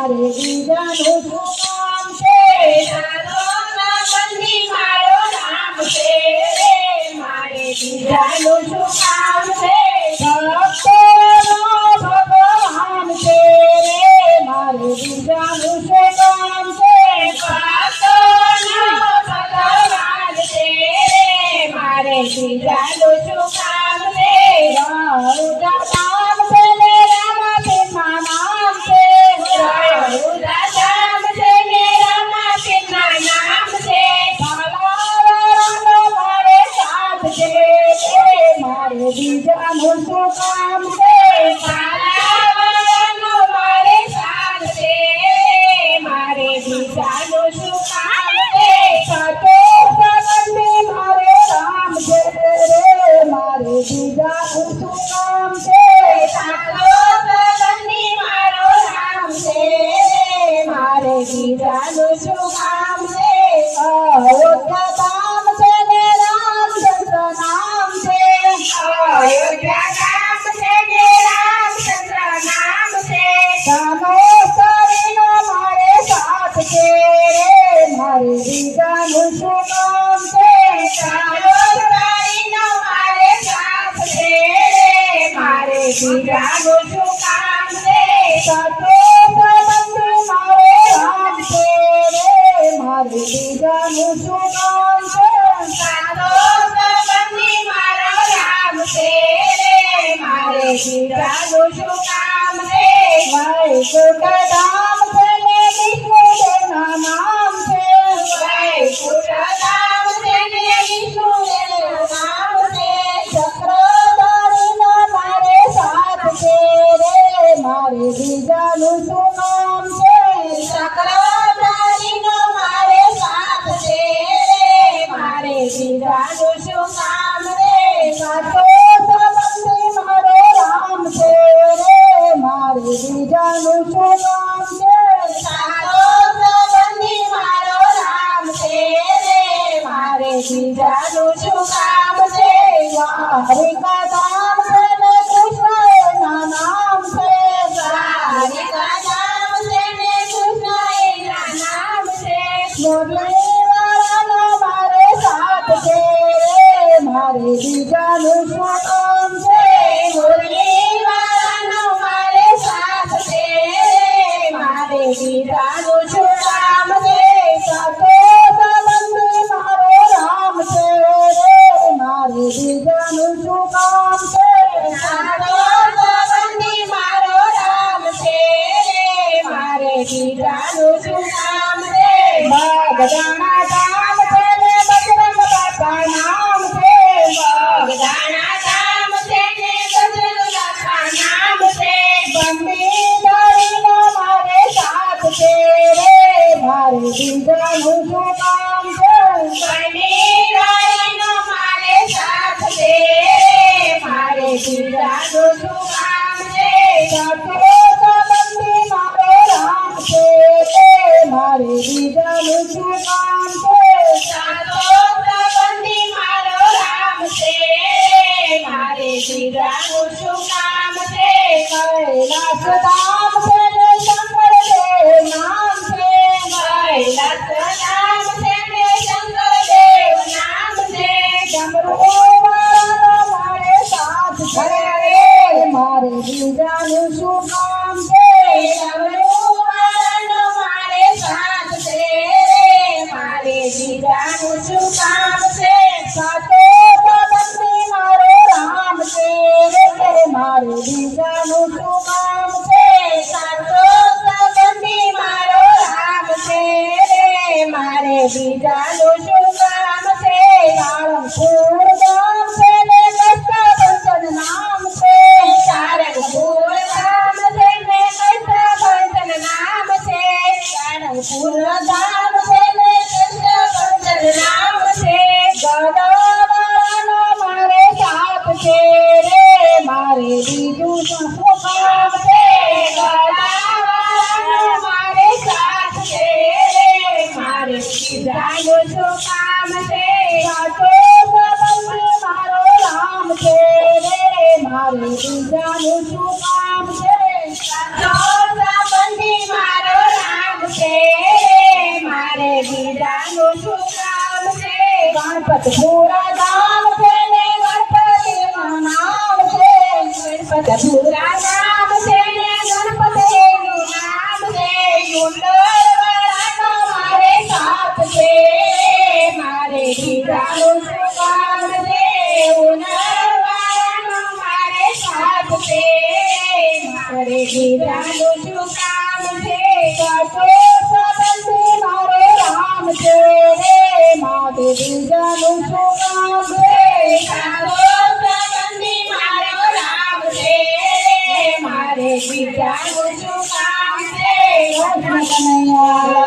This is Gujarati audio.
મારે બીજાનું શું કામ છે? સાધો સંબંધી મારો રામ છે રે, મારે બીજાનું શું કામ છે? ભક્તોનો ભગવાન છે રે, મારે બીજાનું શું કામ છે? ભક્તોનો ભગવાન છે રે, મારે બીજાનું શું કામ છે? રાઉડા નામ છે ને રામાપીરના નામ છે. રાઉડા નામ છે ને રામાપીરના નામ છે. કાલાવાળાનો મારે સાથ છે રે, મારે બીજાનું શું કામ છે? કાલાવાળાનો મારે સાથ છે રે, મારે બીજાનું શું કામ છે? સાચો સંબંધી મારે રામ છે રે, મારે બીજાનું શું કામ છે? સાચો સંબંધી મારો રામ છે રે, મારે બીજાનું શું કામ છે? અયોધ્યા ધામ છે ને રામચંદ્ર નામ છે. અયોધ્યા નામ છે ને રામચંદ્ર નામ છે. ધનોસરીનો મારે સાથ છે રે, મારે બીજાનું શું કામ છે? ધનોસરીનો મારે સાથ છે રે, મારે બીજાનું શું કામ છે? સાચો સંબંધી મારે રામ છે રે, મારે બીજાનું શું કામ છે? સાધો સંબંધી મારો રામ છે રે, મારે બીજાનું શું કામ છે? વૈકુંઠ ધામ છે ને વિષ્ણુદેવના નામ છે. વૈકુંઠ ધામ છે ને વિષ્ણુદેવનું નામ છે. ચક્રધારીનો મારે સાથ છે રે, મારે બીજાનું શું કામ છે? ચક્રધારીનો મારે સાથ છે રે, મારે બીજાનું શું કામ રે? સાચો સંબંધી મારો રામ છે રે, મારે બીજાનું શું કામ છે? સાધો સંબંધી મારો રામ છે રે, મારે બીજાનું શું કામ છે? દ્વારિકા ધામ છે ને કૃષ્ણ એના નામ છે. દ્વારિકા નામ છે ને કૃષ્ણ એના નામ છે. મુરલીવાળાનો મારે સાથ છે રે, મારે બીજાનું શું કામ છે? મુરલીવાળાનો મારે સાથ છે રે, મારે બીજાનું શું કામ છે? સાચો સંબંધી મારો રામ છે રે, મારે બીજાનું શું કામ છે? સાધો સંબંધી મારો રામ છે રે, મારે બીજાનું શું કામ છે? બગદાણા ધામ છે ને બજરંગ બાપા નામ છે. બગદાણા ધામ છે ને બજરંગ બાપા નામ છે. બંદીધારીનો મારે સાથ છે રે, મારે બીજાનું શું કામ છે? બંદીધારીનો મારે સાથ છે રે, મારે બીજાનું શું કામ છે? સાચો સંબંધી મારો રામ છે રે, મારે બીજાનું શું કામ છે? સાચો સંબંધી મારો રામ છે રે, મારે બીજાનું શું કામ છે? કૈલાસ ધામ છે ને શંકરદેવ નામ છે. કૈલાસ નામ છે ને શંકરદેવ નામ છે. ડમરુવાળાનો મારે સાથ છે રે, મારે બીજાનું શું કામ છે? ડમરુવાળાનો મારે સાથ છે રે, મારે બીજાનું શું કામ છે? સાચો સંબંધી મારો રામ છે રે, મારે બીજાનું શું કામ છે? ગણપતપુરા ધામ છે ને ગણપતિનું નામ છે. ગણપતપુરા ધામ છે ને ગણપતિનું નામ છે. ઉંડરવાળાનો મારે સાથ છે. મારે બીજાનું શું કામ છે? ઉનાળાનો મારે સાથ છે. મારે બીજાનું શું કામ છે? સાચો સંબંધી મારો રામ છે. મારે બીજાનું શું કામ છે? સાચો સંબંધી મારો રામ છે. મારે બીજાનું શું કામ છે? કૃષ્ણ કનૈયા